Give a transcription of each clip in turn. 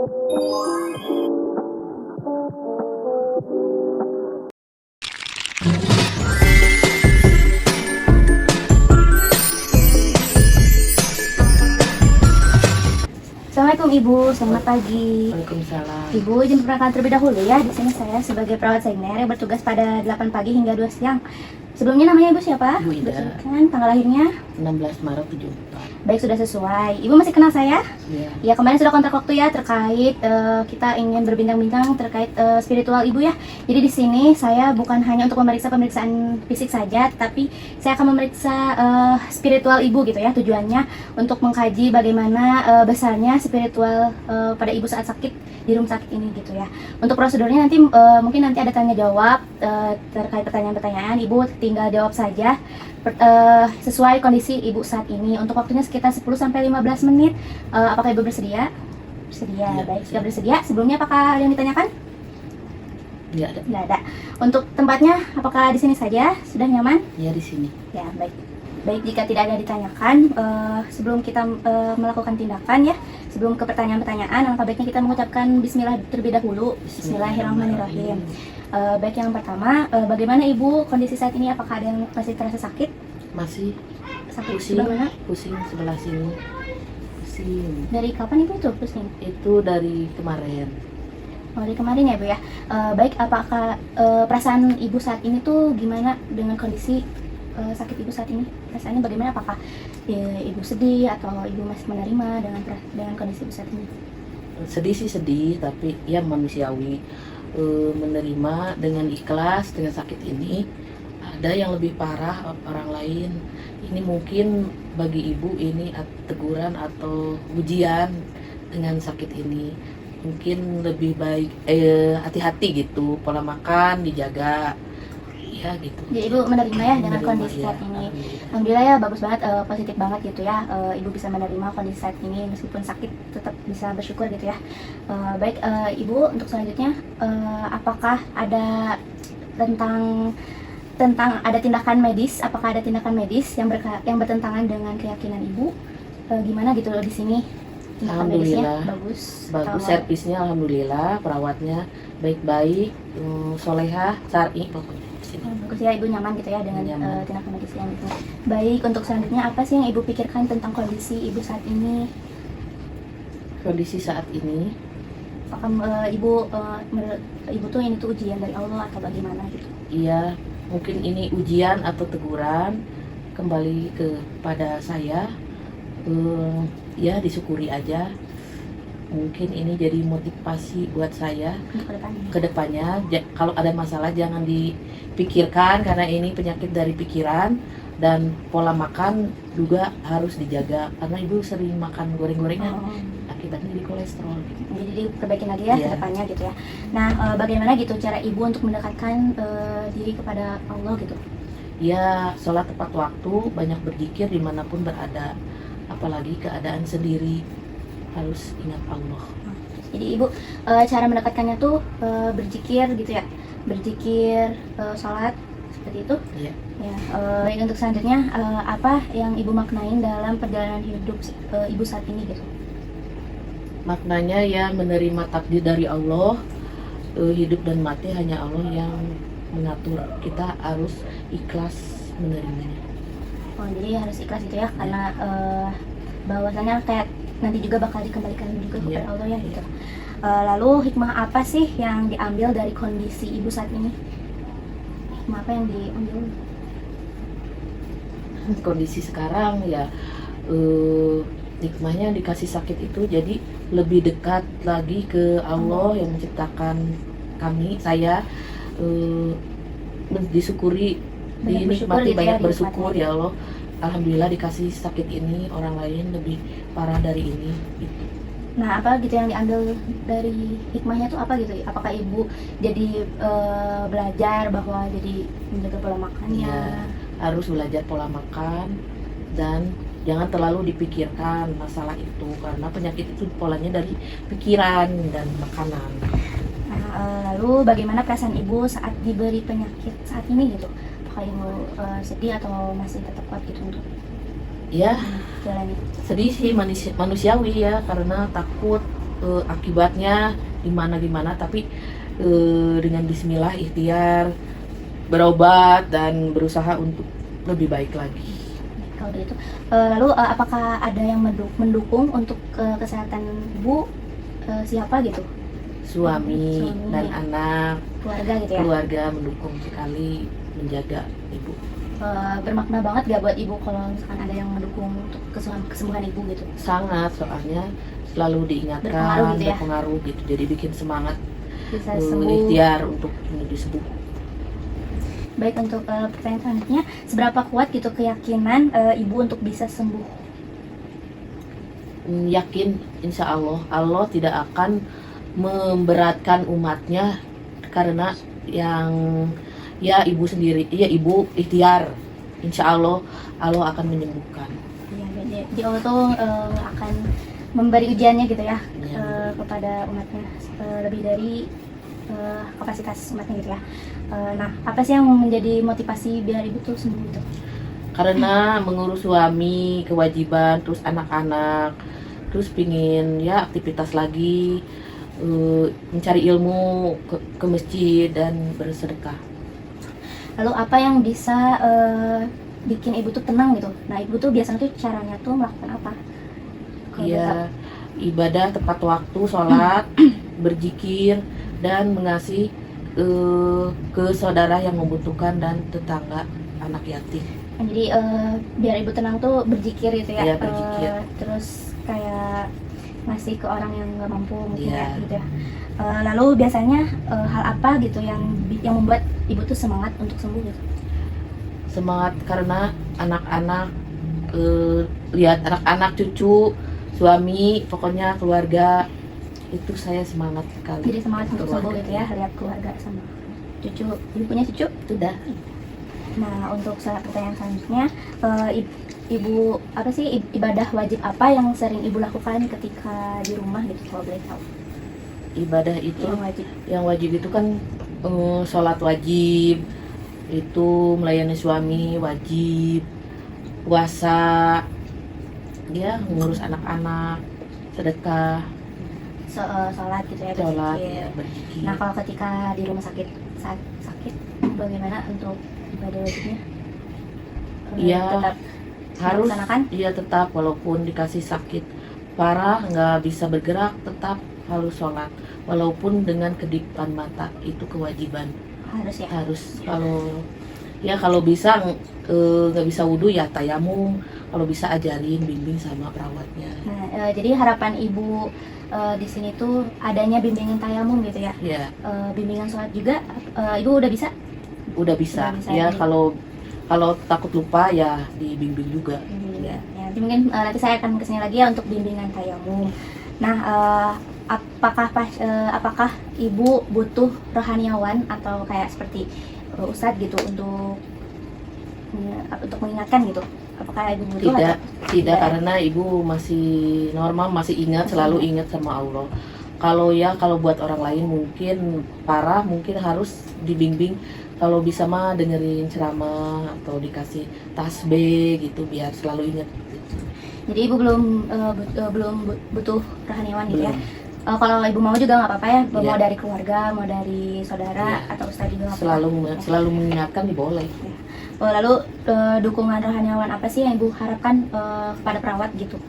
Assalamualaikum Ibu, selamat pagi. Waalaikumsalam. Ibu, izin perkenalkan terlebih dahulu ya. Di sini saya sebagai perawat senior yang bertugas pada 8 pagi hingga 2 siang. Sebelumnya namanya Ibu siapa? Ibu Ida. Sebutkan tanggal lahirnya. 16 Maret 74. Baik, sudah sesuai. Ibu masih kenal saya? Iya. Ya, kemarin sudah kontak waktu ya terkait kita ingin berbincang-bincang terkait spiritual Ibu ya. Jadi di sini saya bukan hanya untuk memeriksa pemeriksaan fisik saja, tapi saya akan memeriksa spiritual Ibu gitu ya. Tujuannya untuk mengkaji bagaimana besarnya spiritual pada Ibu saat sakit di rumah sakit ini gitu ya. Untuk prosedurnya nanti mungkin nanti ada tanya jawab terkait pertanyaan-pertanyaan. Ibu tinggal jawab saja sesuai kondisi Ibu saat ini. Untuk waktunya sekitar 10-15 menit. Apakah Ibu bersedia? Bersedia. Ya, Baik, sudah bersedia. Sebelumnya apakah ada yang ditanyakan? Tidak ada. Tidak ada. Untuk tempatnya apakah di sini saja? Sudah nyaman? Ya di sini. Ya, baik. Baik, jika tidak ada ditanyakan, sebelum kita melakukan tindakan ya, sebelum ke pertanyaan-pertanyaan, alangkah baiknya kita mengucapkan bismillah terlebih dahulu. Bismillahirrahmanirrahim. Baik, yang pertama, bagaimana Ibu kondisi saat ini? Apakah ada yang masih terasa sakit? Masih Sakit pusing. sebelah mana? Pusing sebelah sini. Pusing. Dari kapan Ibu itu pusing? Itu dari kemarin. Oh, dari kemarin ya Bu ya. Baik, apakah perasaan Ibu saat ini tuh gimana dengan kondisi sakit Ibu saat ini? Perasaannya bagaimana? Apakah Ibu sedih atau Ibu masih menerima dengan kondisi Ibu saat ini? Sedih sih sedih, tapi ya manusiawi. Menerima dengan ikhlas dengan sakit ini. Ada yang lebih parah orang lain. Ini mungkin bagi ibu ini teguran atau ujian dengan sakit ini. Mungkin lebih baik hati-hati gitu, pola makan dijaga. Ya gitu. Jadi Ibu menerima ya dengan Menerima, kondisi ya, saat ini. alhamdulillah. Alhamdulillah ya, bagus banget, positif banget gitu ya. Ibu bisa menerima kondisi saat ini meskipun sakit, tetap bisa bersyukur gitu ya. Baik, Ibu, untuk selanjutnya apakah ada tentang ada tindakan medis? Apakah ada tindakan medis yang bertentangan dengan keyakinan Ibu? Gimana gitu loh di sini? Tindakan medisnya Alhamdulillah. bagus. Bagus, atau- servisnya alhamdulillah, perawatnya baik-baik, solehah, syar'i pokoknya. Bagus ya, Ibu nyaman gitu ya dengan Nyaman. tindakan medis yang itu. Baik, untuk selanjutnya apa sih yang Ibu pikirkan tentang kondisi Ibu saat ini? Kondisi saat ini, Apakah menurut Ibu tuh ini tuh ujian dari Allah atau bagaimana gitu? iya mungkin ini ujian atau teguran kembali kepada saya. Ya disyukuri aja. Mungkin ini jadi motivasi buat saya Untuk kedepannya. kedepannya. Kalau ada masalah jangan dipikirkan karena ini penyakit dari pikiran, dan pola makan juga harus dijaga karena ibu sering makan goreng-gorengan, Oh, akibatnya jadi kolesterol. jadi diperbaikin lagi ya Iya. kedepannya gitu ya. Nah, bagaimana gitu cara Ibu untuk mendekatkan diri kepada Allah gitu? Ya sholat tepat waktu, banyak berzikir dimanapun berada, apalagi keadaan sendiri harus ingat Allah. Jadi Ibu cara mendekatkannya tuh berzikir gitu ya, berzikir, sholat seperti itu. Iya. Ya, baik, untuk selanjutnya apa yang Ibu maknain dalam perjalanan hidup Ibu saat ini gitu? Maknanya ya menerima takdir dari Allah. Hidup dan mati hanya Allah yang mengatur, kita harus ikhlas menerimanya. Oh, jadi harus ikhlas gitu ya, karena bahwasanya kayak nanti juga bakal dikembalikan juga kepada Iya. Allah ya gitu. Lalu hikmah apa sih yang diambil dari kondisi Ibu saat ini? Hikmah apa yang diambil? Kondisi sekarang ya hikmahnya dikasih sakit itu jadi lebih dekat lagi ke Allah yang menciptakan saya, disyukuri, Banyak bersyukur dinikmati, gitu ya, banyak dinikmati. bersyukur ya Allah. Alhamdulillah dikasih sakit ini, orang lain lebih parah dari ini gitu. Nah, apa gitu yang diambil dari hikmahnya tuh apa gitu? Apakah Ibu jadi belajar bahwa jadi menjaga pola makannya? Iya, harus belajar pola makan dan jangan terlalu dipikirkan masalah itu karena penyakit itu polanya dari pikiran dan makanan. Nah, lalu bagaimana perasaan Ibu saat diberi penyakit saat ini gitu? Apakah Ibu sedih atau masih tetap kuat gitu untuk Ya jalani? sedih sih, manusiawi ya, karena takut akibatnya gimana, tapi dengan bismillah ikhtiar berobat dan berusaha untuk lebih baik lagi. Kalau begitu, lalu apakah ada yang mendukung untuk kesehatan ibu? Siapa gitu? Suami dan anak, Keluarga gitu ya? keluarga mendukung sekali menjaga ibu. Bermakna banget gak buat ibu kalau misalkan ada yang mendukung untuk kesembuhan ibu gitu? Sangat, soalnya selalu diingatkan, Berpengaruh gitu ya? berpengaruh gitu, jadi bikin semangat Bisa sembuh. ikhtiar untuk menuju sembuh. Baik, untuk pertanyaan selanjutnya, seberapa kuat gitu keyakinan ibu untuk bisa sembuh? Yakin insya Allah Allah tidak akan memberatkan umatnya, karena yang ya ibu sendiri, ya ibu ikhtiar, insya Allah Allah akan menyembuhkan. Ya, jadi Allah tuh akan memberi ujiannya gitu ya, Ya. kepada umatnya, lebih dari kapasitas umatnya gitu ya. Nah, apa sih yang menjadi motivasi biar ibu tuh sembuh gitu? Karena mengurus suami, kewajiban, terus anak-anak, terus pingin ya aktivitas lagi, mencari ilmu, ke masjid dan bersedekah. Lalu apa yang bisa bikin ibu tuh tenang gitu? Nah, ibu tuh biasanya tuh caranya tuh melakukan apa? Kalau boleh tahu. Ya, ibadah tepat waktu, sholat, berzikir, dan mengasihi ke saudara yang membutuhkan dan tetangga anak yatim. Jadi biar ibu tenang tuh berzikir gitu ya? Iya, berzikir. Terus kayak ngasih ke orang yang nggak mampu mungkin Iya. ya gitu ya. Lalu biasanya hal apa gitu yang membuat ibu tuh semangat untuk sembuh gitu? Semangat karena anak-anak, lihat anak-anak, cucu, suami, pokoknya keluarga, itu saya semangat sekali. Jadi semangat untuk sembuh Keluarga. gitu ya, lihat keluarga sama cucu. Ibu punya cucu? Sudah. Nah, untuk pertanyaan selanjutnya, ibu apa sih ibadah wajib apa yang sering ibu lakukan ketika di rumah gitu, kalau boleh tahu? Ibadah itu Yang wajib. itu kan sholat wajib, itu melayani suami wajib, puasa, ya ngurus anak-anak, sedekah, Sholat gitu ya, sholat, berzikir. ya berzikir. Nah, kalau ketika di rumah sakit, saat sakit, bagaimana untuk ibadah wajibnya? Iya, Tetap harus, dilaksanakan? iya tetap, walaupun dikasih sakit parah nggak bisa bergerak, tetap harus sholat, walaupun dengan kedipan mata, itu kewajiban. Harus ya. Harus, kalau bisa nggak bisa wudhu ya tayamum, kalau bisa ajarin, bimbing sama perawatnya. Nah, jadi harapan ibu di sini tuh adanya bimbingan tayamum gitu ya. Ya, Bimbingan sholat juga, ibu udah bisa? udah bisa. Udah bisa, Ya jadi- kalau takut lupa ya dibimbing juga. Ya. Jadi mungkin nanti saya akan kesini lagi ya untuk bimbingan tayamum. Nah, apakah ibu butuh rohaniawan atau kayak seperti ustadz gitu untuk mengingatkan gitu? Apakah ibu butuh? Tidak, atau tidak, karena ibu masih normal, masih ingat, selalu ingat sama Allah. Kalau buat orang lain mungkin parah, mungkin harus dibimbing. Kalau bisa mah dengerin ceramah atau dikasih tasbih gitu biar selalu ingat. Jadi ibu belum butuh rohaniawan gitu ya? Belum. Kalau ibu mau juga nggak apa-apa ya, mau Iya. dari keluarga, mau dari saudara Iya. atau ustadz juga nggak apa-apa. Selalu mengingatkan boleh. Lalu dukungan rohaniawan apa sih yang ibu harapkan kepada perawat gitu?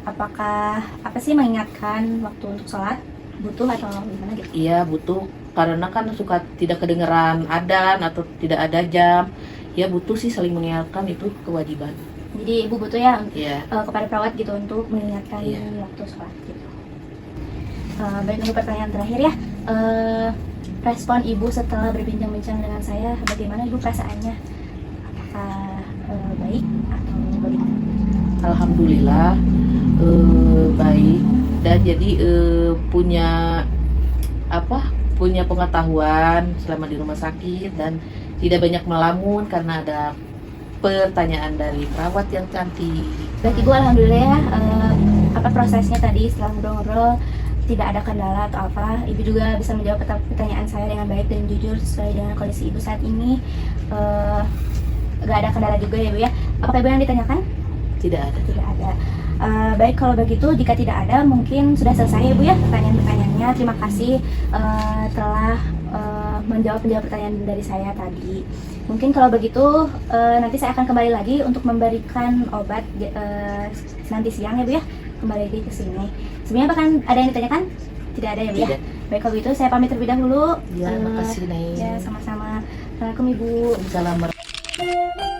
Apakah apa sih mengingatkan waktu untuk sholat butuh atau gimana gitu? Iya butuh, karena kan suka tidak kedengeran adzan atau tidak ada jam. Ya butuh sih saling mengingatkan, itu kewajiban. Jadi ibu butuh ya Iya. kepada perawat gitu untuk mengingatkan Iya. waktu sholat gitu. Baik, untuk pertanyaan terakhir ya, respon ibu setelah berbincang-bincang dengan saya, bagaimana ibu perasaannya? Apakah baik atau bagaimana? Alhamdulillah baik, dan jadi punya pengetahuan selama di rumah sakit dan tidak banyak melamun karena ada pertanyaan dari perawat yang cantik. Baik ibu, alhamdulillah ya, apa prosesnya tadi setelah ngobrol-ngobrol tidak ada kendala atau apa, ibu juga bisa menjawab pertanyaan saya dengan baik dan jujur sesuai dengan kondisi ibu saat ini. Gak ada kendala juga ya ibu ya. Apakah ibu yang ditanyakan? Tidak ada. Tidak ada. Baik, kalau begitu jika tidak ada mungkin sudah selesai ya Bu ya pertanyaan-pertanyaannya. Terima kasih telah menjawab pertanyaan dari saya tadi. Mungkin kalau begitu nanti saya akan kembali lagi untuk memberikan obat nanti siang ya Bu ya. Kembali lagi ke sini. Sebenarnya bahkan ada yang ditanyakan? Tidak ada ya Bu ya? Tidak. Baik, kalau begitu saya pamit terlebih dahulu. Ya, makasih Neng. Ya, sama-sama. Assalamualaikum Ibu. Assalamualaikum.